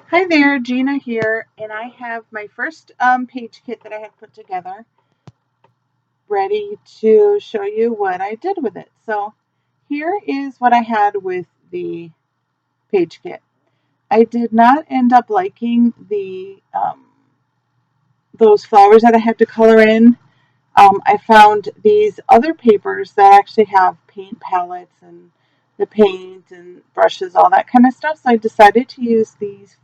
Hi there, Gina here, and I have my first page kit that I had put together ready to show you what I did with it. So here is what I had with the page kit. I did not end up liking the those flowers that I had to color in. I found these other papers that actually have paint palettes and the paint and brushes, all that kind of stuff. So I decided to use these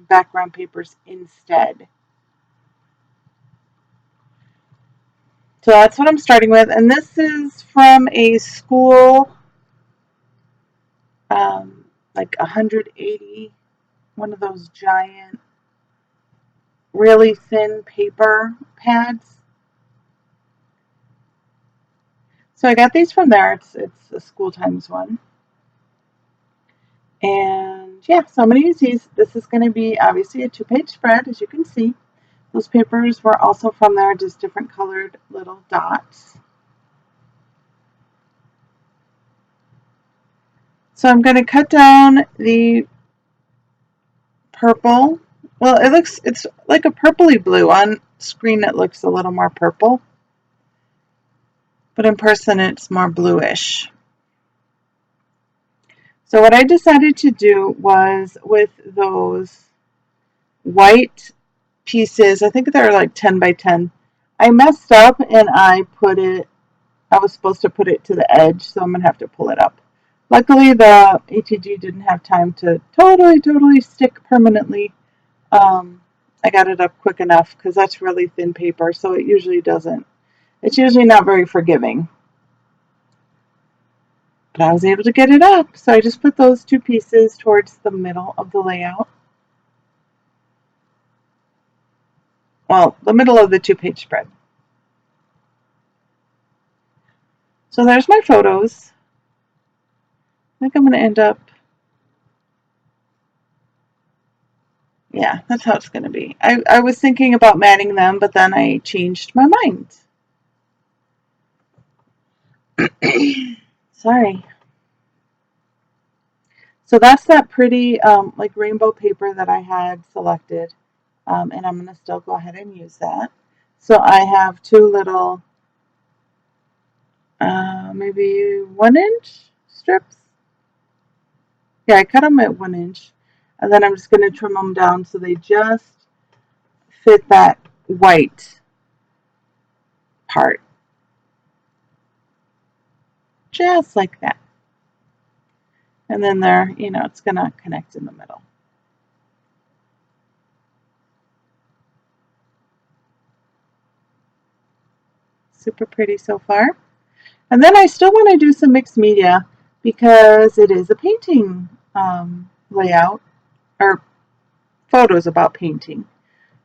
background papers instead. So that's what I'm starting with. And this is from a school, like 180, one of those giant, really thin paper pads. So I got these from there. It's a School Times one. And yeah, so I'm going to use these. This is going to be obviously a 2-page spread, as you can see. Those papers were also from there, just different colored little dots. So I'm going to cut down the purple. Well, it's like a purpley blue. On screen it looks a little more purple, but in person it's more bluish. So what I decided to do was with those white pieces, I think they're like 10 by 10, I messed up and I was supposed to put it to the edge, so I'm going to have to pull it up. Luckily, the ATG didn't have time to totally stick permanently. Um, I got it up quick enough because that's really thin paper, so it usually doesn't. It's usually not very forgiving. But I was able to get it up, so I just put those two pieces towards the middle of the layout. Well, the middle of the 2-page spread. So there's my photos. I think I'm going to end up, yeah, that's how it's going to be. I was thinking about matting them, but then I changed my mind. Sorry. So that's that pretty like rainbow paper that I had selected. And I'm going to still go ahead and use that. So I have two little, maybe 1-inch strips. Yeah, I cut them at 1 inch. And then I'm just going to trim them down so they just fit that white part. Just like that. And then there, it's going to connect in the middle. Super pretty so far. And then I still want to do some mixed media because it is a painting layout or photos about painting.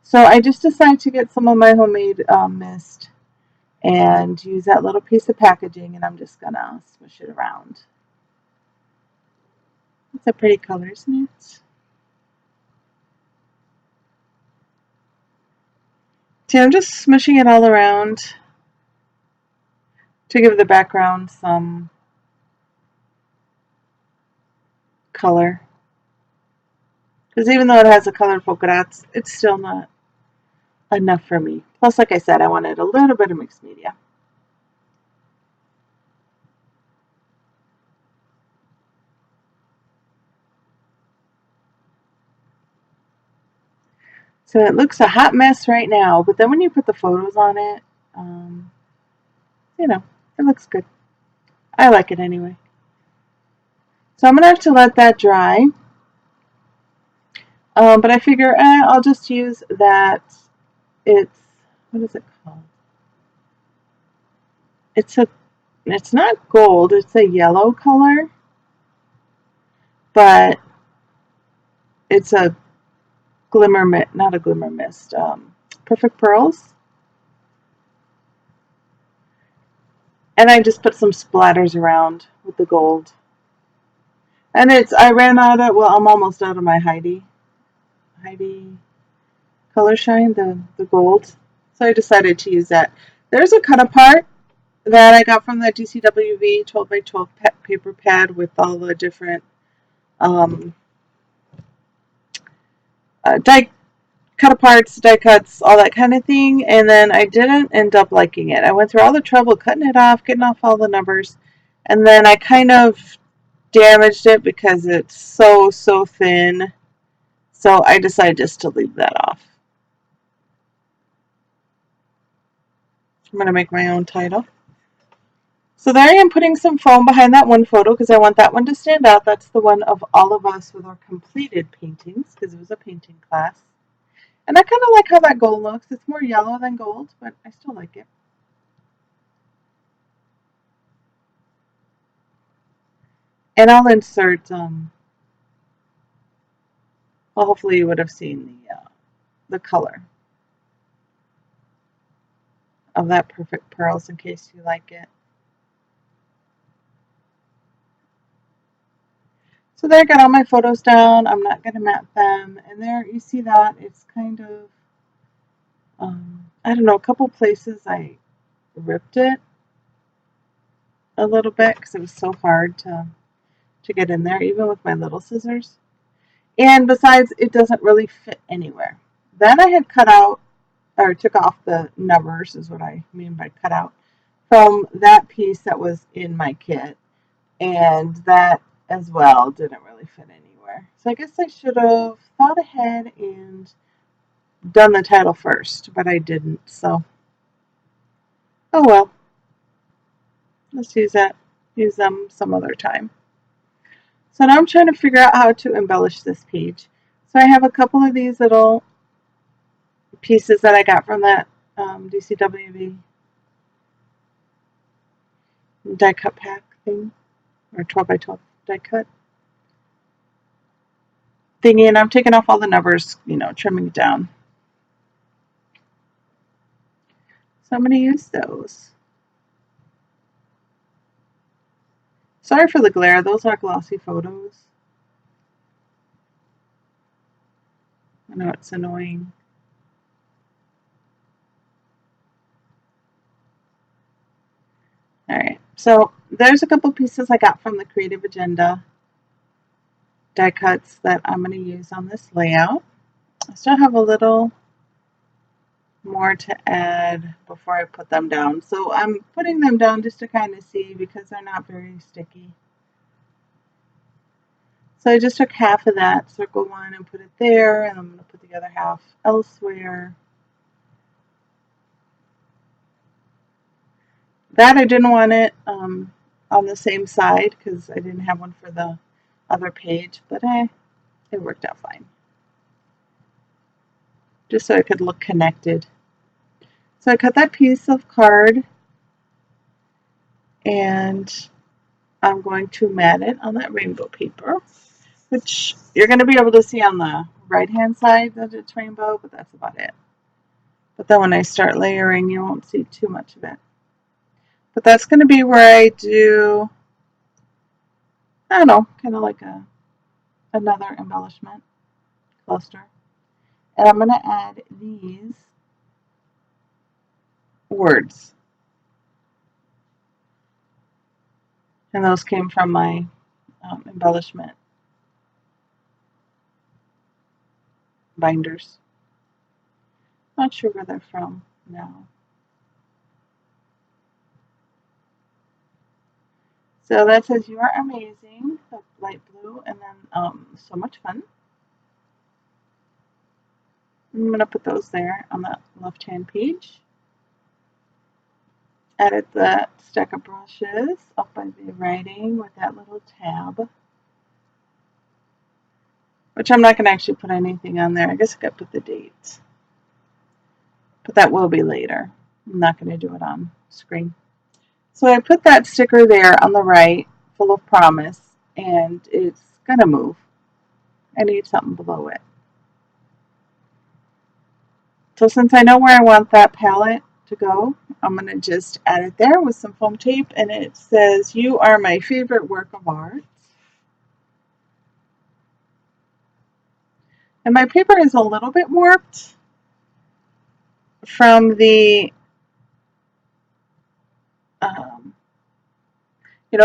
So I just decided to get some of my homemade mist and use that little piece of packaging, and I'm just going to smush it around. It's a pretty color, isn't it? See, I'm just smushing it all around to give the background some color. Because even though it has a colored polka dots, it's still not enough for me. Plus, like I said, I wanted a little bit of mixed media. So it looks a hot mess right now, but then when you put the photos on it, um, it looks good. I like it anyway. So I'm going to have to let that dry. But I figure I'll just use that. What is it called? It's not gold, it's a yellow color, but it's a glimmer mist, not a glimmer mist, Perfect Pearls. And I just put some splatters around with the gold. And I'm almost out of my Heidi color shine, the gold. So I decided to use that. There's a cut apart that I got from the DCWV 12 by 12 paper pad with all the different um, die cut aparts, die cuts, all that kind of thing. And then I didn't end up liking it. I went through all the trouble cutting it off, getting off all the numbers, and then I kind of damaged it because it's so thin. So I decided just to leave that off. I'm going to make my own title. So there I am putting some foam behind that one photo because I want that one to stand out. That's the one of all of us with our completed paintings because it was a painting class. And I kind of like how that gold looks. It's more yellow than gold, but I still like it. And I'll insert, well, hopefully you would have seen the color of that Perfect Pearls in case you like it. So there I got all my photos down. I'm not going to map them. And there you see that it's kind of, I don't know, a couple places I ripped it a little bit because it was so hard to get in there, even with my little scissors. And besides, it doesn't really fit anywhere. Then I had cut out, or took off the numbers, is what I mean by cut out, from that piece that was in my kit. And that as well didn't really fit anywhere. So I guess I should have thought ahead and done the title first, but I didn't. So, oh well. Let's use them some other time. So now I'm trying to figure out how to embellish this page. So I have a couple of these little pieces that I got from that DCWB die cut pack thing, or 12 by 12 die cut thingy, and I'm taking off all the numbers, trimming it down. So I'm going to use those. Sorry for the glare, those are glossy photos. I know it's annoying. Alright, so there's a couple pieces I got from the Creative Agenda die cuts that I'm going to use on this layout. I still have a little more to add before I put them down. So I'm putting them down just to kind of see because they're not very sticky. So I just took half of that circle one and put it there, and I'm going to put the other half elsewhere. That I didn't want it on the same side because I didn't have one for the other page, but it worked out fine. Just so it could look connected. So I cut that piece of card and I'm going to mat it on that rainbow paper, which you're going to be able to see on the right hand side that it's rainbow, but that's about it. But then when I start layering, you won't see too much of it. But that's going to be where I do, I don't know, kind of like another embellishment cluster. And I'm going to add these words. And those came from my embellishment binders. Not sure where they're from now. So that says you are amazing, the light blue, and then so much fun. I'm going to put those there on the left hand page. Added the stack of brushes up by the writing with that little tab. Which I'm not going to actually put anything on there. I guess I could put the date. But that will be later. I'm not going to do it on screen. So I put that sticker there on the right, full of promise, and it's going to move. I need something below it. So since I know where I want that palette to go, I'm going to just add it there with some foam tape, and it says, "You are my favorite work of art." And my paper is a little bit warped from the,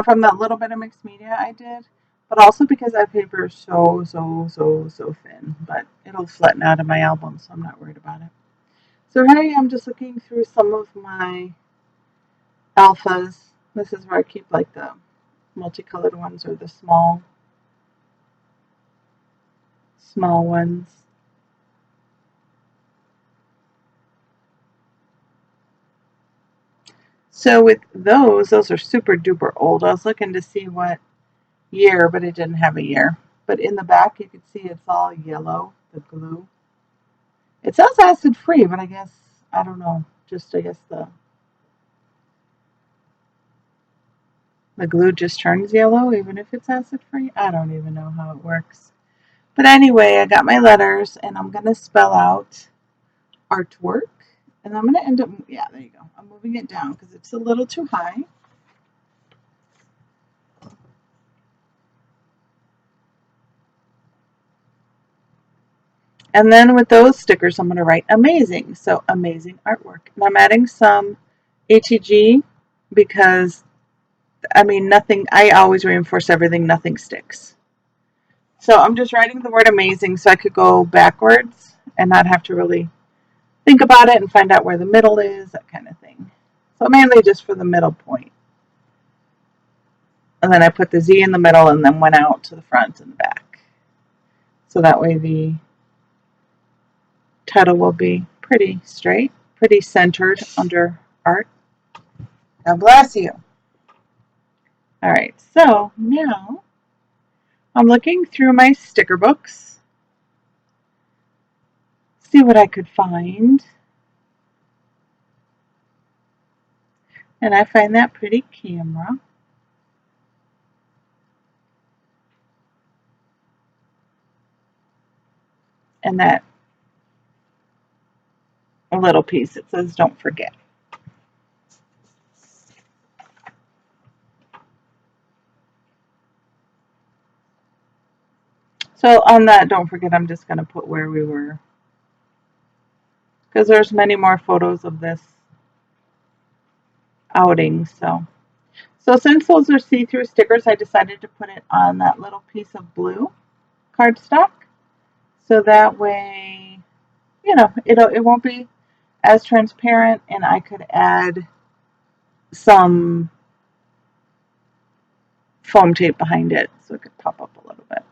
from that little bit of mixed media I did. but also because that paper is so thin, but it'll flatten out of my album, so I'm not worried about it. So here I am just looking through some of my alphas. This is where I keep like the multicolored ones or the small ones. So with those are super duper old. I was looking to see what year, but it didn't have a year. But in the back, you can see it's all yellow, the glue. It says acid free, but I guess, I don't know, just I guess the glue just turns yellow even if it's acid free. I don't even know how it works. But anyway, I got my letters and I'm going to spell out artwork. And I'm going to end up, yeah, there you go. I'm moving it down because it's a little too high. And then with those stickers, I'm going to write amazing. So amazing artwork. And I'm adding some HEG because, I mean, nothing, I always reinforce everything, nothing sticks. So I'm just writing the word amazing so I could go backwards and not have to really think about it and find out where the middle is, that kind of thing. So mainly just for the middle point. And then I put the Z in the middle and then went out to the front and the back. So that way the title will be pretty straight, pretty centered under art. God bless you. All right, so now I'm looking through my sticker books, see what I could find. And I find that pretty camera. And that little piece, it says don't forget. So on that, don't forget, I'm just going to put where we were. Because there's many more photos of this outing. So since those are see-through stickers, I decided to put it on that little piece of blue cardstock. So that way, you know, it won't be as transparent, and I could add some foam tape behind it so it could pop up a little bit.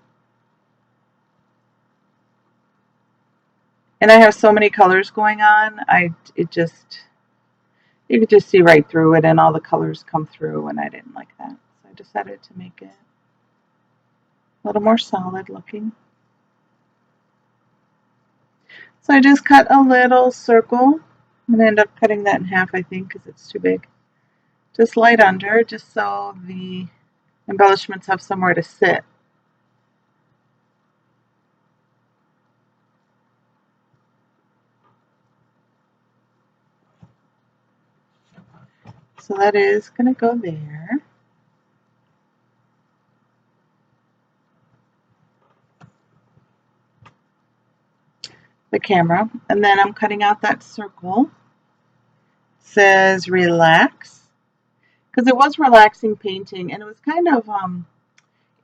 And I have so many colors going on, you could just see right through it and all the colors come through, and I didn't like that. So I decided to make it a little more solid looking. So I just cut a little circle. I'm going to end up cutting that in half, I think, because it's too big. Just light under, just so the embellishments have somewhere to sit. So that is going to go there. The camera. And then I'm cutting out that circle. It says relax. Because it was relaxing painting, and it was kind of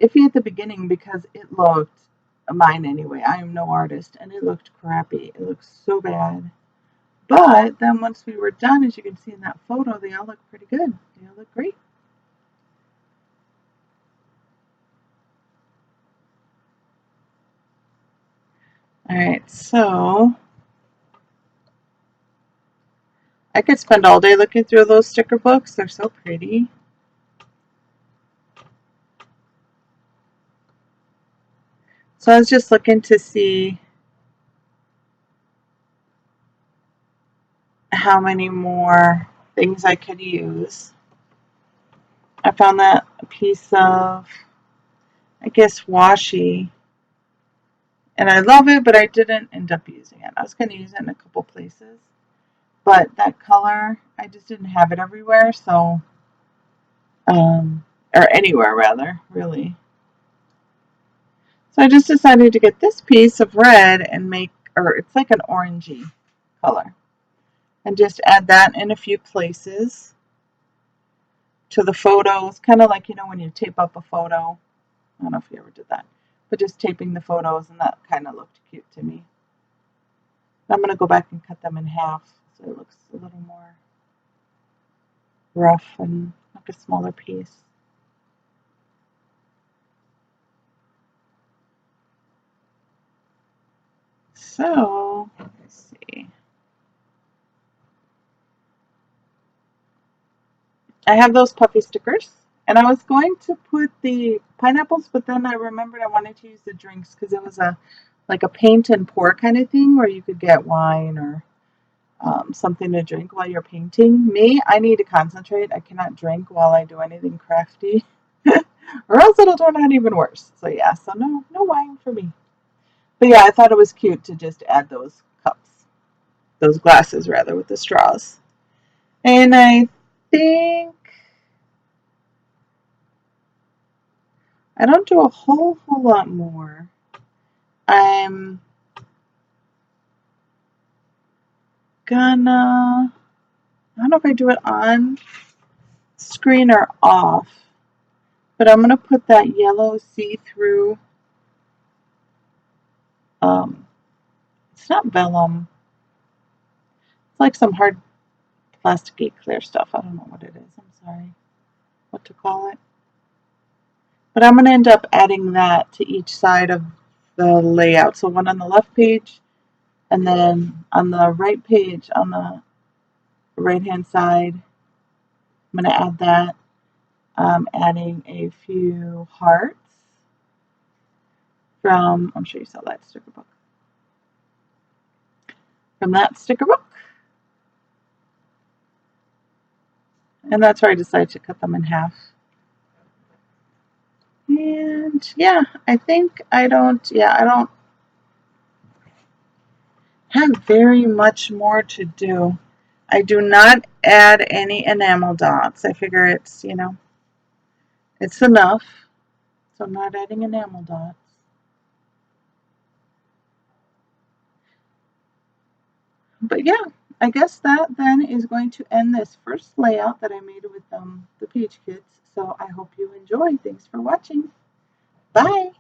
iffy at the beginning because it looked, mine anyway, I am no artist, and it looked crappy. It looked so bad. But then once we were done, as you can see in that photo, they all look pretty good. They all look great. All right, so I could spend all day looking through those sticker books. They're so pretty. So I was just looking to see how many more things I could use. I found that piece of, I guess, washi, and I love it, but I didn't end up using it. I was going to use it in a couple places, but that color, I just didn't have it everywhere, so, or anywhere rather, really. So I just decided to get this piece of red and make, or it's like an orangey color, and just add that in a few places to the photos, kind of like, you know, when you tape up a photo. I don't know if you ever did that, but just taping the photos, and that kind of looked cute to me. I'm going to go back and cut them in half so it looks a little more rough and like a smaller piece. So, let's see. I have those puffy stickers, and I was going to put the pineapples, but then I remembered I wanted to use the drinks because it was like a paint and pour kind of thing where you could get wine or something to drink while you're painting. Me, I need to concentrate. I cannot drink while I do anything crafty, or else it'll turn out even worse. So yeah, so no wine for me. But yeah, I thought it was cute to just add those cups, those glasses rather, with the straws. And I think I don't do a whole lot more. I'm gonna, I don't know if I do it on screen or off, but I'm gonna put that yellow see-through, it's not vellum, it's like some hard plasticky clear stuff. I don't know what it is. I'm sorry what to call it. But I'm gonna end up adding that to each side of the layout. So one on the left page, and then on the right page, on the right hand side, I'm gonna add that. Adding a few hearts from, I'm sure you saw that sticker book. From that sticker book. And that's where I decided to cut them in half. And yeah, I think I don't have very much more to do. I do not add any enamel dots. I figure it's, it's enough. So I'm not adding enamel dots. But yeah, I guess that then is going to end this first layout that I made with the Peach Kits. So I hope you enjoy. Thanks for watching. Bye.